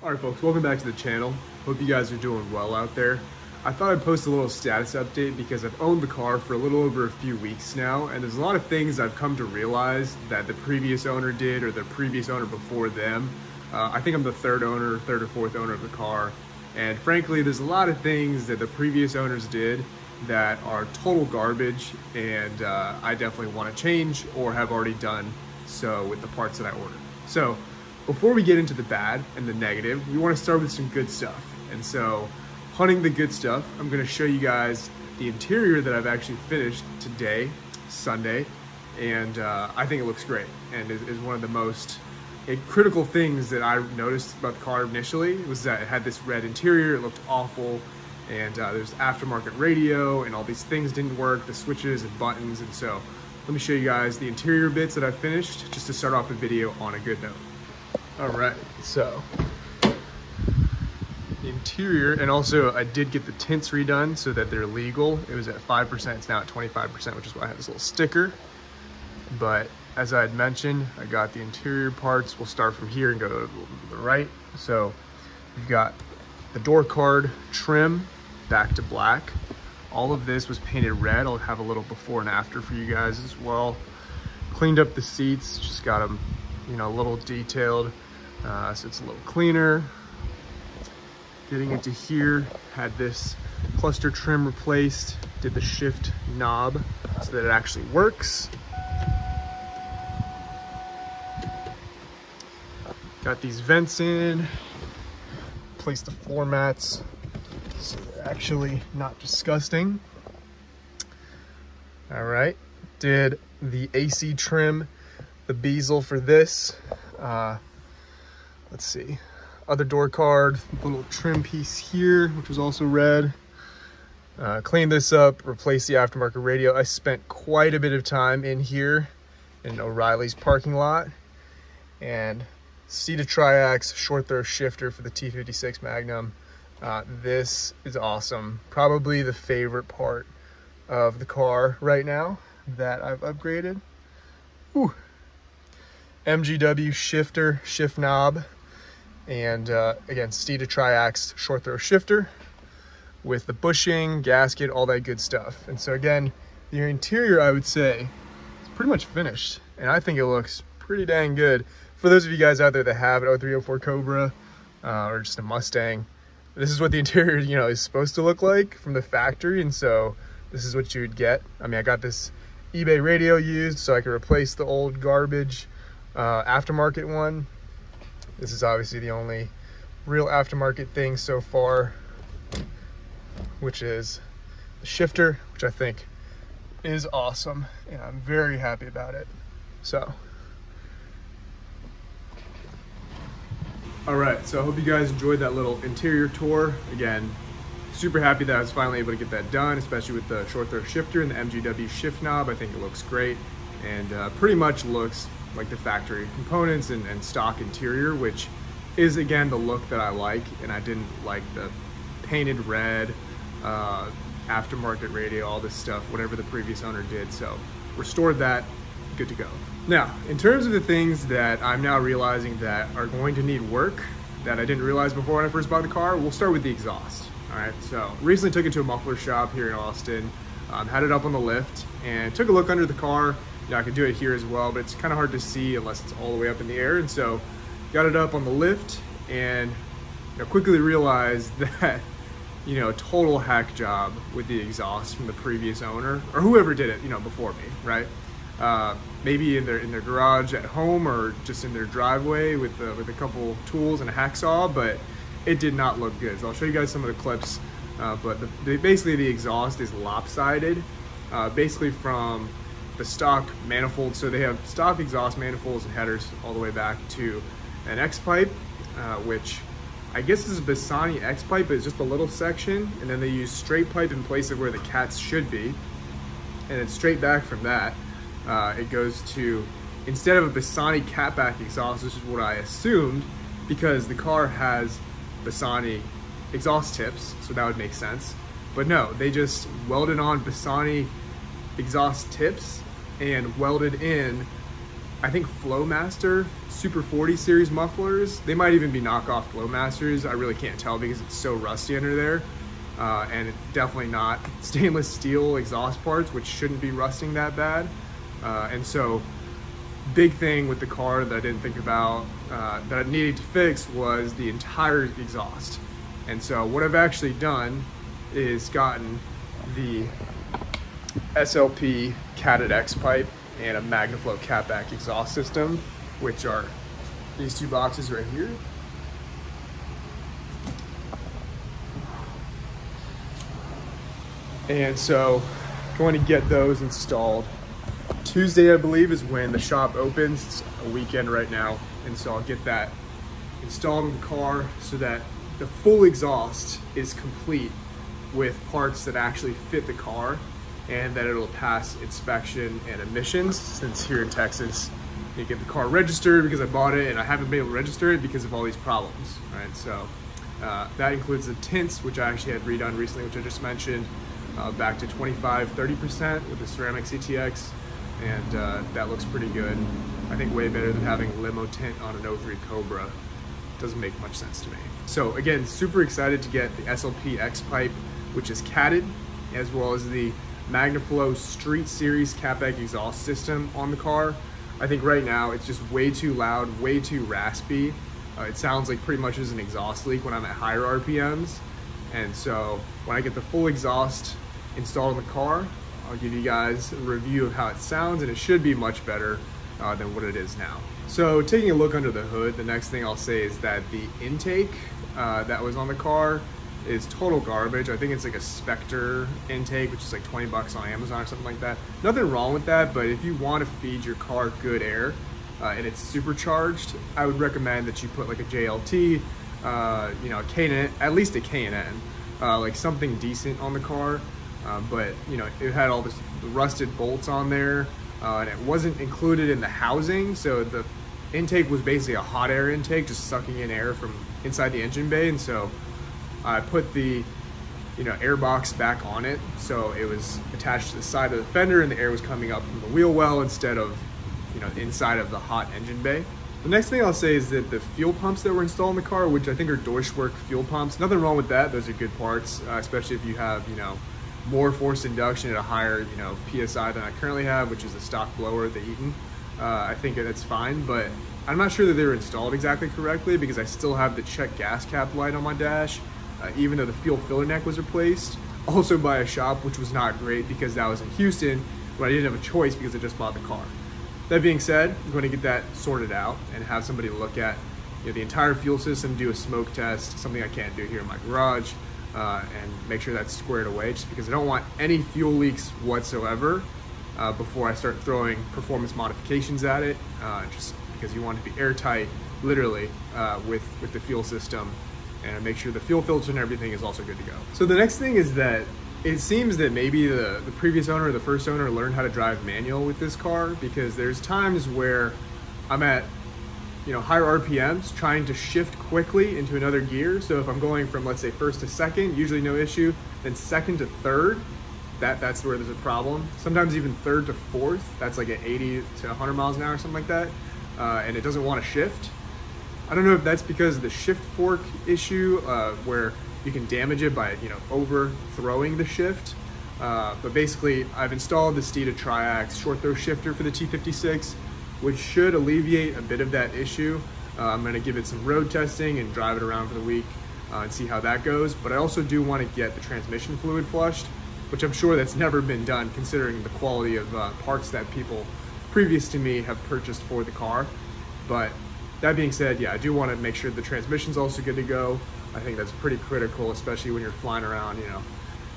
Alright folks, welcome back to the channel. Hope you guys are doing well out there. I thought I'd post a little status update because I've owned the car for a little over a few weeks now, and there's a lot of things I've come to realize that the previous owner did or the previous owner before them. I think I'm the third or fourth owner of the car, and frankly there's a lot of things that the previous owners did that are total garbage, and I definitely want to change or have already done so with the parts that I ordered. So before we get into the bad and the negative, we want to start with some good stuff. And so, hunting the good stuff, I'm going to show you guys the interior that I've actually finished today, Sunday, and I think it looks great and is one of the most critical things that I noticed about the car initially was that it had this red interior. It looked awful, and there's aftermarket radio and all these things didn't work, the switches and buttons. And so let me show you guys the interior bits that I finished just to start off the video on a good note. All right, so the interior, and also I did get the tints redone so that they're legal. It was at 5%, it's now at 25%, which is why I have this little sticker. But as I had mentioned, I got the interior parts. We'll start from here and go to the right. So you've got the door card trim back to black. All of this was painted red. I'll have a little before and after for you guys as well. Cleaned up the seats, just got them, you know, a little detailed. So it's a little cleaner. Getting into here, had this cluster trim replaced, did the shift knob so that it actually works. Got these vents in, placed the floor mats so they're actually not disgusting. All right, did the AC trim, the bezel for this. Let's see, other door card, little trim piece here, which was also red. Cleaned this up, replaced the aftermarket radio. I spent quite a bit of time in here in O'Reilly's parking lot, and seated triax short throw shifter for the T56 Magnum. This is awesome. Probably the favorite part of the car right now that I've upgraded. Whew. MGW shifter, shift knob, and again, seated triax short throw shifter with the bushing, gasket, all that good stuff. And so again, the interior, I would say, is pretty much finished, and I think it looks pretty dang good. For those of you guys out there that have an 0304 Cobra or just a Mustang, this is what the interior, you know, is supposed to look like from the factory, and so this is what you would get. I mean, I got this eBay radio used so I could replace the old garbage aftermarket one. This is obviously the only real aftermarket thing so far, which is the shifter, which I think is awesome, and I'm very happy about it. So, all right, so I hope you guys enjoyed that little interior tour. Again, super happy that I was finally able to get that done, especially with the short throw shifter and the MGW shift knob. I think it looks great, and pretty much looks like the factory components and stock interior, which is again the look that I like. And I didn't like the painted red, aftermarket radio, all this stuff, whatever the previous owner did. So restored that, good to go. Now, in terms of the things that I'm now realizing that are going to need work that I didn't realize before when I first bought the car, we'll start with the exhaust. All right, so recently took it to a muffler shop here in Austin, had it up on the lift, and took a look under the car. You know, I could do it here as well, but it's kind of hard to see unless it's all the way up in the air. And so got it up on the lift, and you know, quickly realized that, you know, total hack job with the exhaust from the previous owner or whoever did it, you know, before me, right? Maybe in their garage at home or just in their driveway with a couple tools and a hacksaw, but it did not look good. So I'll show you guys some of the clips, but basically the exhaust is lopsided, basically from the stock manifold. So they have stock exhaust manifolds and headers all the way back to an X pipe, which I guess is a Bassani X pipe, but it's just a little section, and then they use straight pipe in place of where the cats should be, and then straight back from that, it goes to, instead of a Bassani catback exhaust, which is what I assumed, because the car has Bassani exhaust tips, so that would make sense. But no, they just welded on Bassani exhaust tips and welded in I think Flowmaster Super 40 series mufflers. They might even be knockoff Flowmasters. I really can't tell because it's so rusty under there. And definitely not stainless steel exhaust parts, which shouldn't be rusting that bad. And so, big thing with the car that I didn't think about that I needed to fix was the entire exhaust. And so what I've actually done is gotten the SLP Catted X pipe and a Magnaflow catback exhaust system, which are these two boxes right here. And so going to get those installed. Tuesday, I believe, is when the shop opens. It's a weekend right now. And so I'll get that installed in the car so that the full exhaust is complete with parts that actually fit the car and that it'll pass inspection and emissions, since here in Texas, you get the car registered because I bought it and I haven't been able to register it because of all these problems, right? So that includes the tints, which I actually had redone recently, which I just mentioned, back to 25-30% with the ceramic CTX, and that looks pretty good. I think way better than having limo tint on an 03 Cobra. Doesn't make much sense to me. So again, super excited to get the SLP X pipe, which is catted, as well as the Magnaflow Street Series catback exhaust system on the car. I think right now it's just way too loud, way too raspy. It sounds like pretty much as an exhaust leak when I'm at higher RPMs. And so when I get the full exhaust installed in the car, I'll give you guys a review of how it sounds, and it should be much better than what it is now. So taking a look under the hood, the next thing I'll say is that the intake that was on the car is total garbage. I think it's like a Spectre intake, which is like 20 bucks on Amazon or something like that. Nothing wrong with that, but if you want to feed your car good air and it's supercharged, I would recommend that you put like a JLT, you know, a K&N, at least a K&N, like something decent on the car. But you know, it had all the rusted bolts on there, and it wasn't included in the housing, so the intake was basically a hot air intake, just sucking in air from inside the engine bay. And so I put the, you know, air box back on it, so it was attached to the side of the fender and the air was coming up from the wheel well instead of, you know, inside of the hot engine bay. The next thing I'll say is that the fuel pumps that were installed in the car, which I think are Deutschwerk fuel pumps, nothing wrong with that. Those are good parts, especially if you have, you know, more forced induction at a higher, you know, PSI than I currently have, which is a stock blower, the Eaton. I think that's fine, but I'm not sure that they were installed exactly correctly because I still have the check gas cap light on my dash, even though the fuel filler neck was replaced, also by a shop, which was not great because that was in Houston, but I didn't have a choice because I just bought the car. That being said, I'm going to get that sorted out and have somebody look at, you know, the entire fuel system, do a smoke test, something I can't do here in my garage, and make sure that's squared away, just because I don't want any fuel leaks whatsoever before I start throwing performance modifications at it, just because you want it to be airtight, literally, with the fuel system, and make sure the fuel filter and everything is also good to go. So the next thing is that it seems that maybe the previous owner or the first owner learned how to drive manual with this car, because there's times where I'm at, you know, higher RPMs trying to shift quickly into another gear. So if I'm going from, let's say, first to second, usually no issue, then second to third, that's where there's a problem. Sometimes even third to fourth, that's like at 80 to 100 miles an hour, something like that, and it doesn't want to shift. I don't know if that's because of the shift fork issue, where you can damage it by, you know, overthrowing the shift. But basically, I've installed the Steeda Triax short throw shifter for the T56, which should alleviate a bit of that issue. I'm gonna give it some road testing and drive it around for the week and see how that goes. But I also do want to get the transmission fluid flushed, which I'm sure that's never been done considering the quality of parts that people previous to me have purchased for the car. But that being said, yeah, I do want to make sure the transmission's also good to go. I think that's pretty critical, especially when you're flying around, you know,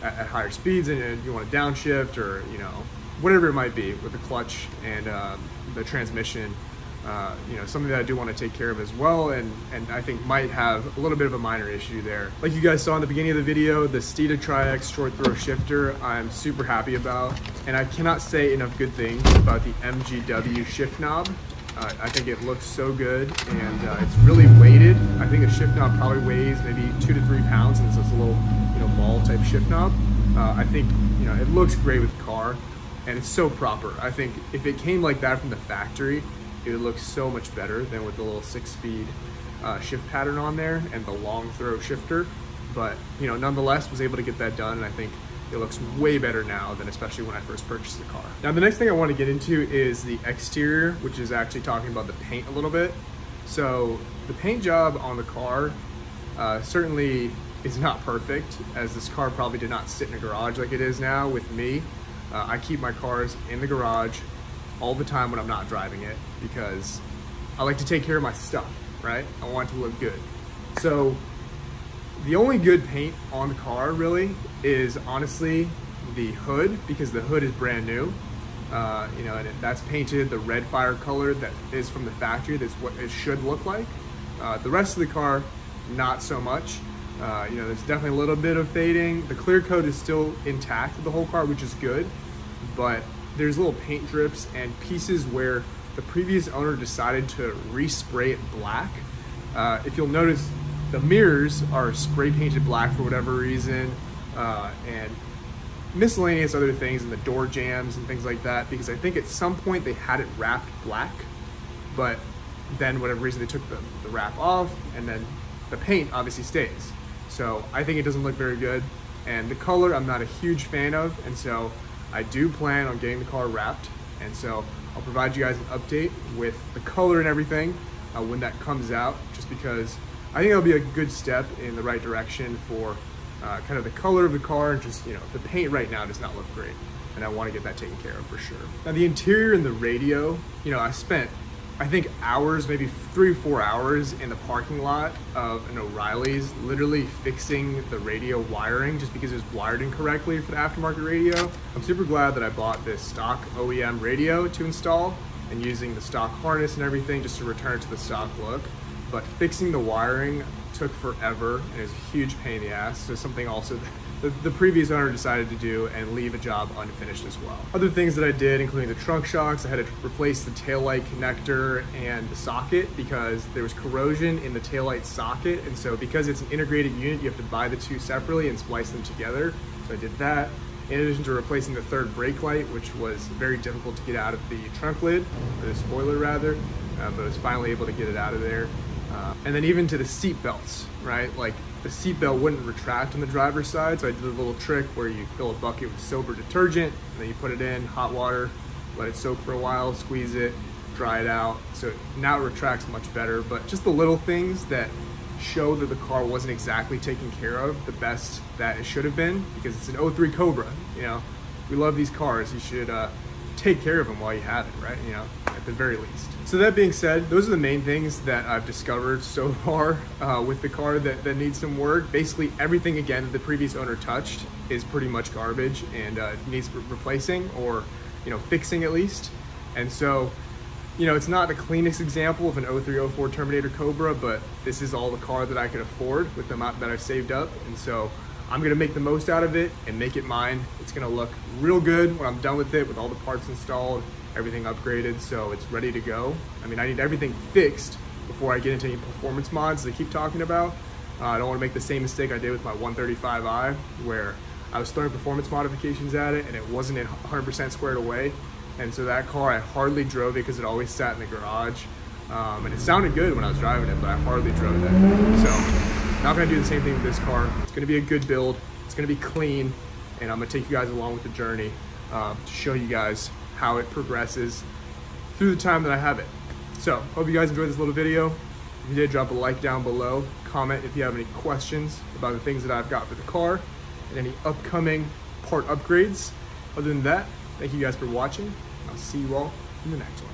at higher speeds and you want to downshift, or, you know, whatever it might be with the clutch and the transmission. You know, something that I do want to take care of as well, and I think might have a little bit of a minor issue there. Like you guys saw in the beginning of the video, the Steeda Triax short throw shifter I'm super happy about, and I cannot say enough good things about the MGW shift knob. I think it looks so good, and it's really weighted. I think the shift knob probably weighs maybe 2 to 3 pounds, and it's a little, you know, ball type shift knob. I think, you know, it looks great with the car, and it's so proper. I think if it came like that from the factory, it would look so much better than with the little 6-speed shift pattern on there and the long throw shifter. But you know, nonetheless, was able to get that done, and I think it looks way better now than especially when I first purchased the car. Now, the next thing I want to get into is the exterior, which is actually talking about the paint a little bit. So the paint job on the car certainly is not perfect, as this car probably did not sit in a garage like it is now with me. I keep my cars in the garage all the time when I'm not driving it, because I like to take care of my stuff, right? I want it to look good. So the only good paint on the car really is honestly the hood, because the hood is brand new. You know, and that's painted the red fire color that is from the factory. That's what it should look like. The rest of the car, not so much. You know, there's definitely a little bit of fading. The clear coat is still intact with the whole car, which is good, but there's little paint drips and pieces where the previous owner decided to respray it black. If you'll notice, the mirrors are spray painted black for whatever reason, and miscellaneous other things, and the door jambs and things like that, because I think at some point they had it wrapped black, but then whatever reason they took the wrap off, and then the paint obviously stays. So I think it doesn't look very good, and the color I'm not a huge fan of, and so I do plan on getting the car wrapped, and so I'll provide you guys an update with the color and everything when that comes out, just because I think it'll be a good step in the right direction for kind of the color of the car, and just, you know, the paint right now does not look great, and I want to get that taken care of for sure. Now the interior and the radio, you know, I spent, I think, hours, maybe 3 or 4 hours in the parking lot of an O'Reilly's, literally fixing the radio wiring just because it was wired incorrectly for the aftermarket radio. I'm super glad that I bought this stock OEM radio to install, and using the stock harness and everything just to return it to the stock look. But fixing the wiring took forever, and it was a huge pain in the ass. So something also the previous owner decided to do and leave a job unfinished as well. Other things that I did, including the trunk shocks, I had to replace the taillight connector and the socket because there was corrosion in the taillight socket. And so because it's an integrated unit, you have to buy the two separately and splice them together. So I did that. In addition to replacing the third brake light, which was very difficult to get out of the trunk lid, or the spoiler rather, but I was finally able to get it out of there. And then even to the seat belts, right? Like the seat belt wouldn't retract on the driver's side, so I did a little trick where you fill a bucket with soap or detergent, and then you put it in hot water, let it soak for a while, squeeze it, dry it out. So now it retracts much better. But just the little things that show that the car wasn't exactly taken care of the best that it should have been, because it's an 03 Cobra. You know, we love these cars. You should take care of them while you have it, right? You know, at the very least. So that being said, those are the main things that I've discovered so far with the car that needs some work. Basically everything, again, that the previous owner touched is pretty much garbage and needs replacing, or, you know, fixing at least. And so, you know, it's not the cleanest example of an 03-04 Terminator Cobra, but this is all the car that I could afford with the amount that I've saved up. And so I'm gonna make the most out of it and make it mine. It's gonna look real good when I'm done with it, with all the parts installed, everything upgraded, so it's ready to go. I mean, I need everything fixed before I get into any performance mods they keep talking about. I don't wanna make the same mistake I did with my 135i, where I was throwing performance modifications at it and it wasn't 100% squared away. And so that car, I hardly drove it because it always sat in the garage. And it sounded good when I was driving it, but I hardly drove that thing. So not gonna do the same thing with this car. It's gonna be a good build, it's gonna be clean, and I'm gonna take you guys along with the journey to show you guys how it progresses through the time that I have it. So hope you guys enjoyed this little video. If you did, drop a like down below. Comment if you have any questions about the things that I've got for the car and any upcoming part upgrades. Other than that, thank you guys for watching. I'll see you all in the next one.